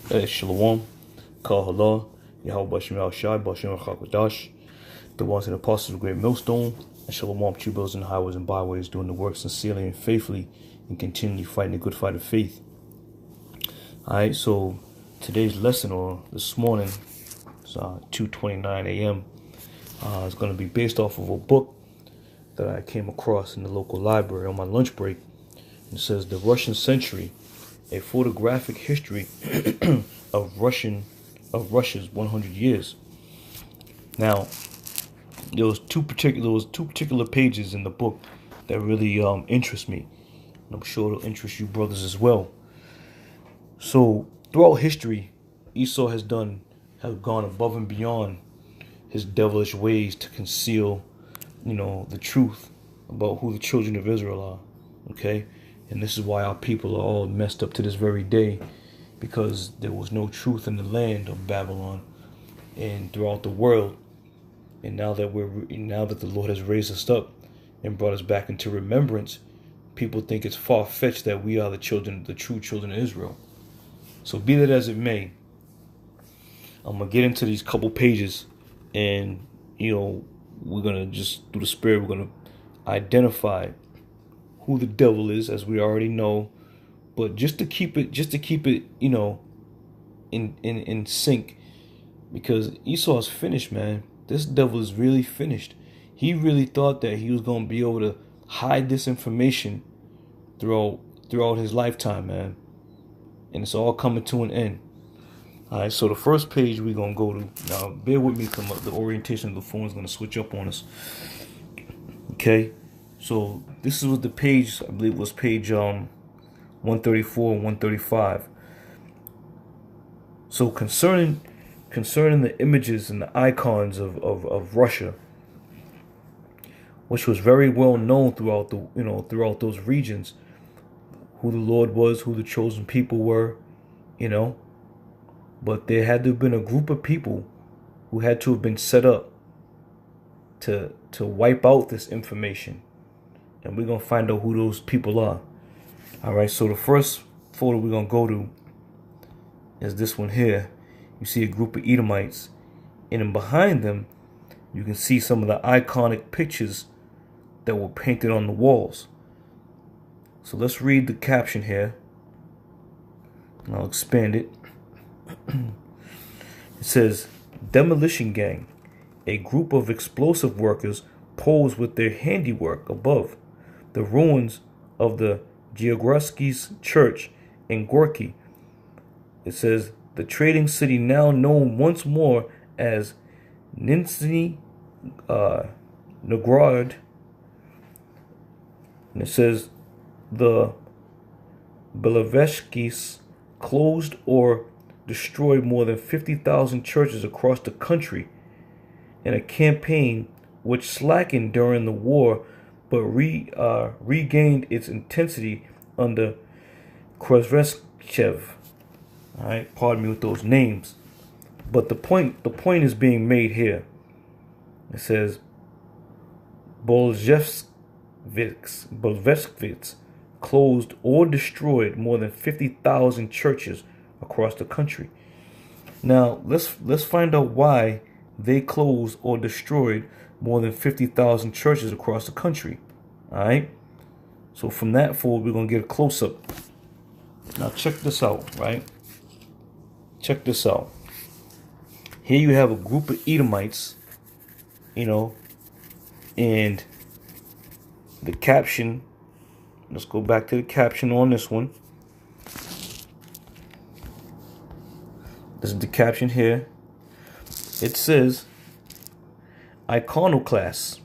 Shalom, Kal Halal, Yahweh Bashim Al Shai, Bashim Al Chakwadash, the ones and apostles of the great millstone, and Shalom, true builders in the highways and byways, doing the work sincerely and faithfully, and continually fighting the good fight of faith. Alright, so today's lesson, or this morning, it's 2:29 a.m., is going to be based off of a book that I came across in the local library on my lunch break. It says The Russian Century, a photographic history of Russia's 100 years. Now, there was two particular pages in the book that really interest me, and I'm sure it'll interest you brothers as well. So throughout history, Esau has gone above and beyond his devilish ways to conceal, the truth about who the children of Israel are. Okay, and this is why our people are all messed up to this very day, because there was no truth in the land of Babylon and throughout the world. And now that the Lord has raised us up and brought us back into remembrance, people think it's far-fetched that we are the true children of Israel. So be that as it may, I'm gonna get into these couple pages, and we're gonna just through the Spirit, we're gonna identify who the devil is, as we already know, but just to keep it, in sync, because Esau is finished, man. This devil is really finished. He really thought that he was gonna be able to hide this information throughout his lifetime, man, and it's all coming to an end. All right, so the first page we're gonna go to now. Bear with me, because the orientation of the phone is gonna switch up on us. Okay. So this is what the page, I believe, was page 134 and 135. So concerning the images and the icons of Russia, which was very well known throughout those regions, who the Lord was, who the chosen people were, but there had to have been a group of people who had to have been set up to wipe out this information. And we're going to find out who those people are. All right, so the first photo we're going to go to is this one here. You see a group of Edomites, and then behind them, you can see some of the iconic pictures that were painted on the walls. So let's read the caption here, and I'll expand it. It says, Demolition Gang, a group of explosive workers pose with their handiwork above the ruins of the Georgievsky's church in Gorky. It says, the trading city now known once more as Nizhny Novgorod. And it says, the Bolsheviki closed or destroyed more than 50,000 churches across the country in a campaign which slackened during the war, but regained its intensity under Khrushchev. All right, pardon me with those names, but the point is being made here. It says Bolsheviks closed or destroyed more than 50,000 churches across the country. Now let's find out why they closed or destroyed more than 50,000 churches across the country. All right. So from that forward, we're going to get a close-up. Now check this out, right? Check this out. Here you have a group of Edomites, and the caption, let's go back to the caption on this one. This is the caption here. It says, Iconoclasts.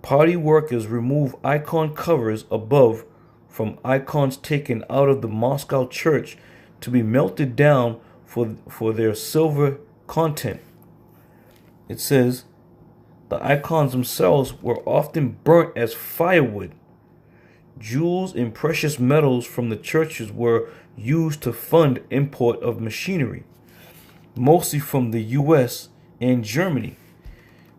Party workers remove icon covers above from icons taken out of the Moscow church to be melted down for their silver content. It says, the icons themselves were often burnt as firewood. Jewels and precious metals from the churches were used to fund import of machinery, mostly from the US and Germany.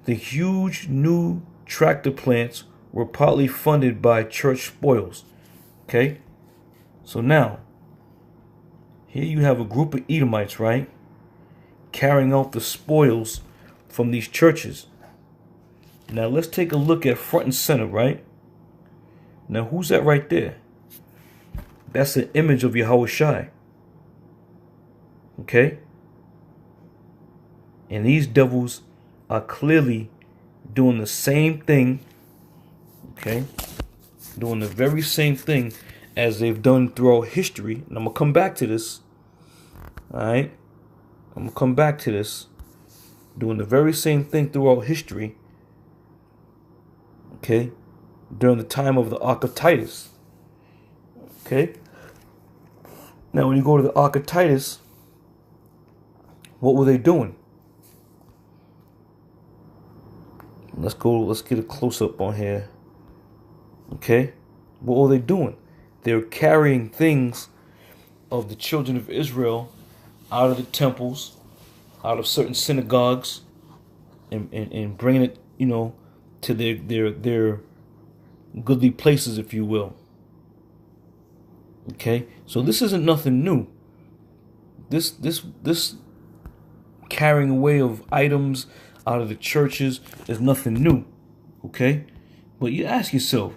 The huge new tractor plants were partly funded by church spoils. Okay, so now Here you have a group of Edomites, right? Carrying out the spoils from these churches. Now let's take a look at front and center, right? Now who's that right there? That's an image of Yahushua. Okay? And these devils are clearly doing the same thing. Okay? Doing the very same thing as they've done throughout history. And I'm going to come back to this. Alright? I'm going to come back to this. Doing the very same thing throughout history. Okay? During the time of the Ark of Titus. Okay? Now when you go to the Ark of Titus, what were they doing? Let's get a close-up on here. Okay? What were they doing? They were carrying things of the children of Israel out of the temples, out of certain synagogues, and bringing it, to their goodly places, if you will. Okay? So this isn't nothing new. This carrying away of items out of the churches is nothing new. Okay? But you ask yourself,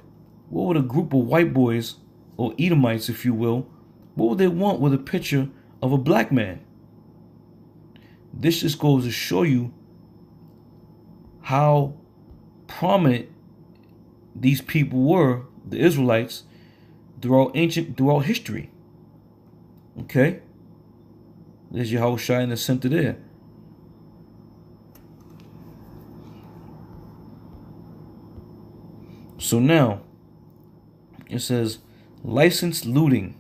what would a group of white boys, or Edomites, if you will, what would they want with a picture of a black man? This just goes to show you how prominent these people were, the Israelites, throughout history. Okay? There's Yahushua in the center there. So now, it says, licensed looting.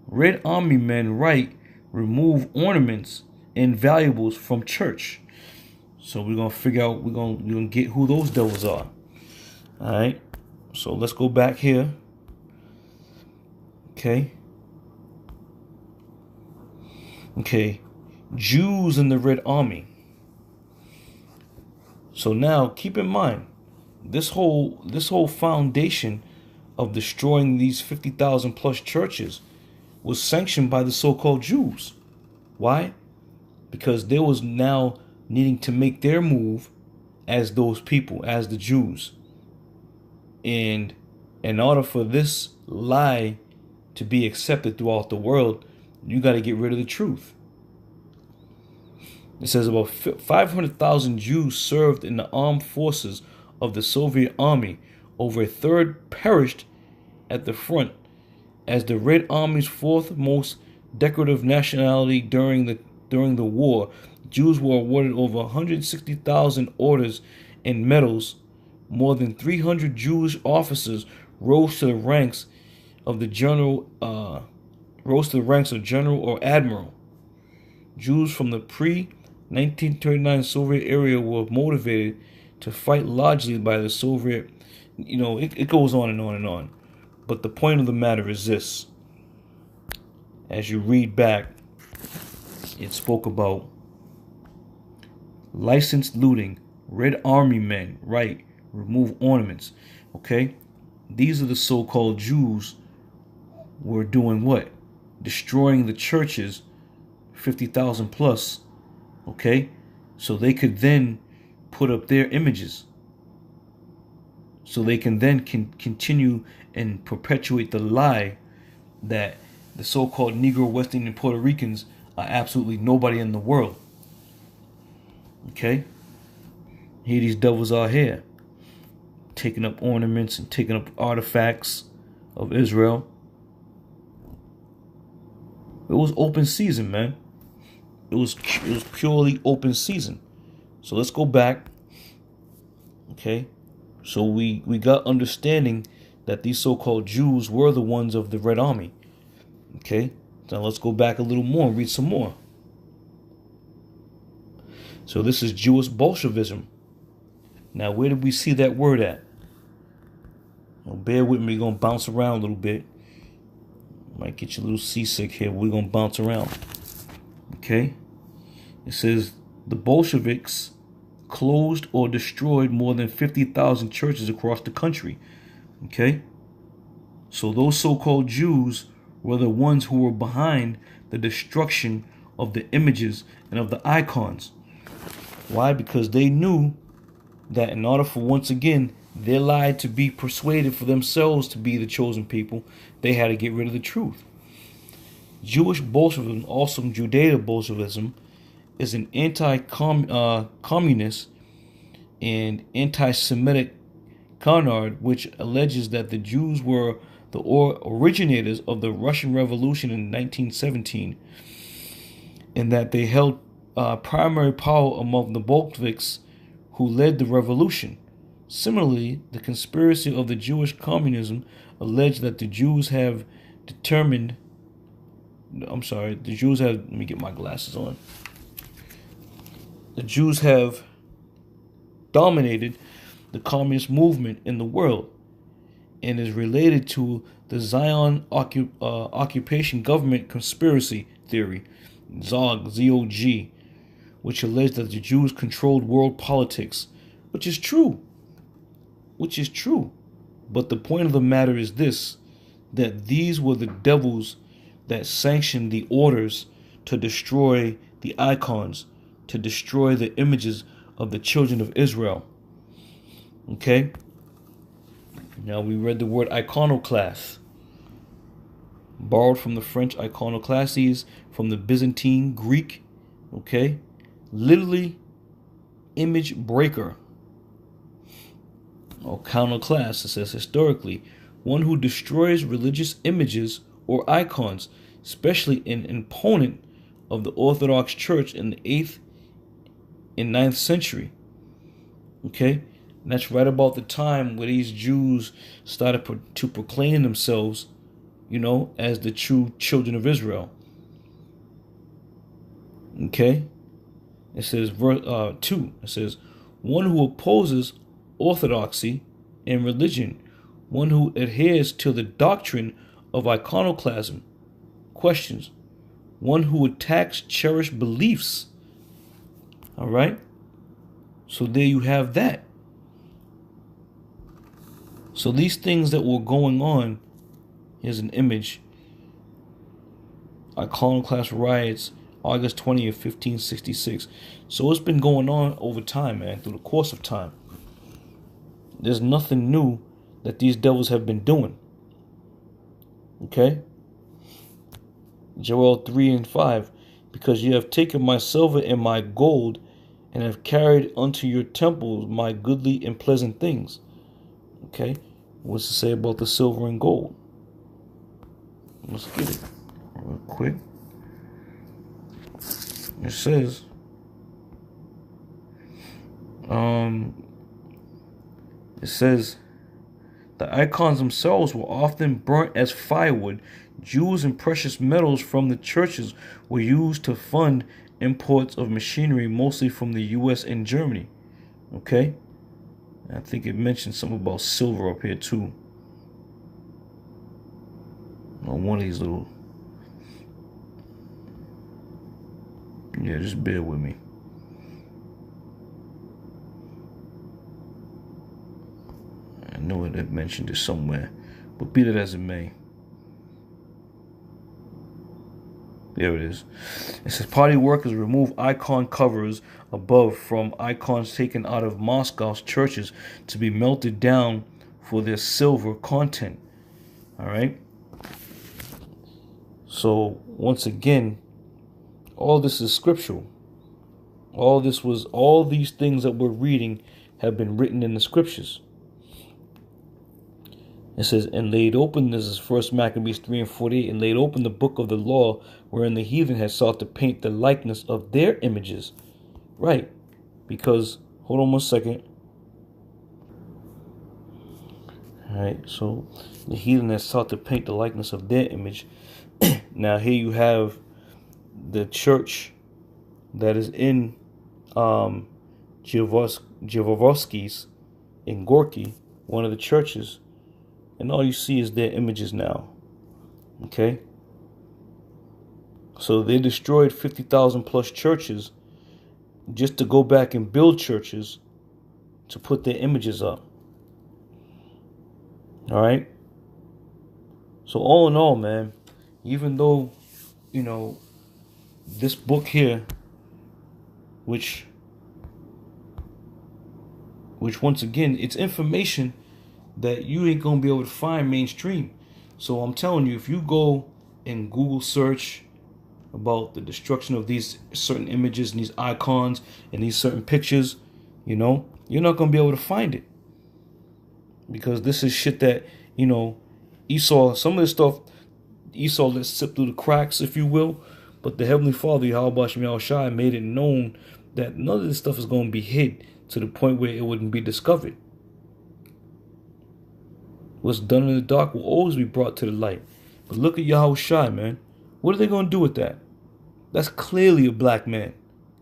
Red Army men right, remove ornaments and valuables from church. So we're gonna figure out, we're gonna get who those devils are. Alright. So let's go back here. Okay. Okay. Jews in the Red Army. So now keep in mind, this whole foundation of destroying these 50,000 plus churches was sanctioned by the so-called Jews. Why? Because they was now needing to make their move as those people, as the Jews. And in order for this lie to be accepted throughout the world, you got to get rid of the truth. It says about 500,000 Jews served in the armed forces of the Soviet Army. Over a third perished at the front as the Red Army's fourth most decorative nationality during the war. Jews were awarded over 160,000 orders and medals. More than 300 Jewish officers rose to the ranks of general or admiral. Jews from the pre-1939 Soviet area were motivated to fight largely by the Soviet. It goes on and on and on. But the point of the matter is this. As you read back, it spoke about licensed looting, Red Army men, right, remove ornaments. Okay? These are the so-called Jews were doing what? Destroying the churches, 50,000 plus. Okay? So they could then put up their images. So they can then continue and perpetuate the lie that the so-called Negro, West Indian, Puerto Ricans are absolutely nobody in the world. Okay? Here these devils are here, taking up ornaments and taking up artifacts of Israel. It was open season, man. It was purely open season. So let's go back. Okay? So we got understanding that these so-called Jews were the ones of the Red Army. Okay? Now let's go back a little more and read some more. So this is Jewish Bolshevism. Now where did we see that word at? Well, bear with me, we're going to bounce around a little bit. Might get you a little seasick here, but we're going to bounce around. Okay? It says the Bolsheviks closed or destroyed more than 50,000 churches across the country. Okay? So those so-called Jews were the ones who were behind the destruction of the images and of the icons. Why? Because they knew that in order for, once again, their lie to be persuaded for themselves to be the chosen people, they had to get rid of the truth. Jewish Bolshevism, also Judeo-Bolshevism, is an anti-communist and anti-Semitic canard which alleges that the Jews were the originators of the Russian Revolution in 1917 and that they held primary power among the Bolsheviks who led the revolution. Similarly, the conspiracy of the Jewish communism alleged that the Jews have let me get my glasses on. The Jews have dominated the communist movement in the world and is related to the Zion occupation government conspiracy theory, ZOG, Z-O-G, which alleged that the Jews controlled world politics, which is true. But the point of the matter is this, that these were the devils that sanctioned the orders to destroy the icons, to destroy the images of the children of Israel. Okay? Now we read the word iconoclast, borrowed from the French iconoclastes, from the Byzantine Greek, okay? Literally, image breaker. Iconoclast, it says historically, one who destroys religious images or icons, especially an opponent of the Orthodox Church in the 8th and 9th century. Okay? And that's right about the time where these Jews started to proclaim themselves, as the true children of Israel. Okay? It says, verse 2, it says, one who opposes orthodoxy in religion, one who adheres to the doctrine of iconoclasm. Questions. One who attacks cherished beliefs. All right? So there you have that. So these things that were going on, here's an image. Iconoclast riots, August 20th, 1566. So it's been going on over time, man, through the course of time. There's nothing new that these devils have been doing. Okay? Joel 3:5. Because you have taken my silver and my gold, and have carried unto your temples my goodly and pleasant things. Okay? What's to say about the silver and gold? Let's get it real quick. It says, the icons themselves were often burnt as firewood. Jewels and precious metals from the churches were used to fund imports of machinery, mostly from the U.S. and Germany. Okay? I think it mentioned something about silver up here too. On one of these little... Yeah, just bear with me. I know it mentioned it somewhere, but be that as it may. There it is. It says party workers remove icon covers above from icons taken out of Moscow's churches to be melted down for their silver content. All right. So once again, all this is scriptural. All these things that we're reading have been written in the scriptures. It says, and laid open, this is 1 Maccabees 3:48, and laid open the book of the law, wherein the heathen had sought to paint the likeness of their images. Right. Because, hold on one second. Alright, so the heathen has sought to paint the likeness of their image. Now here you have the church that is in Djavorovsky's in Gorky, one of the churches. And all you see is their images now. Okay? So they destroyed 50,000 plus churches just to go back and build churches to put their images up. Alright? So all in all, man, even though, you know, this book here, which once again, it's information that you ain't gonna be able to find mainstream. So I'm telling you, if you go and Google search about the destruction of these certain images and these icons and these certain pictures, you know, you're not gonna be able to find it, because this is shit that, you know, Esau, some of this stuff Esau let slip through the cracks, if you will. But the Heavenly Father, Yahweh Shem Shai, made it known that none of this stuff is going to be hid to the point where it wouldn't be discovered. What's done in the dark will always be brought to the light. But look at Yahweh Shai, man. What are they going to do with that? That's clearly a black man.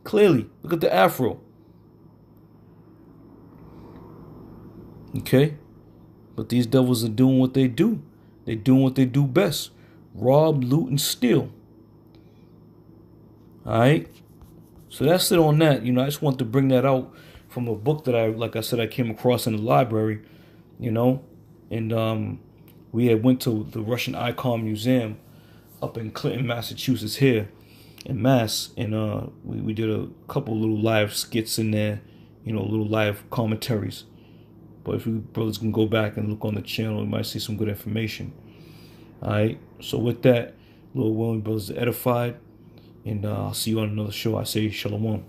Clearly. Look at the afro. Okay? But these devils are doing what they do. They're doing what they do best. Rob, loot, and steal. Alright? So that's it on that. You know, I just want to bring that out from a book that like I said, I came across in the library, you know. And we had went to the Russian Icon Museum up in Clinton, Massachusetts here in Mass. And we did a couple little live skits in there, you know, little live commentaries. But if you brothers can go back and look on the channel, you might see some good information. Alright, so with that, Lord willing, brothers are edified. And I'll see you on another show. I say shalom.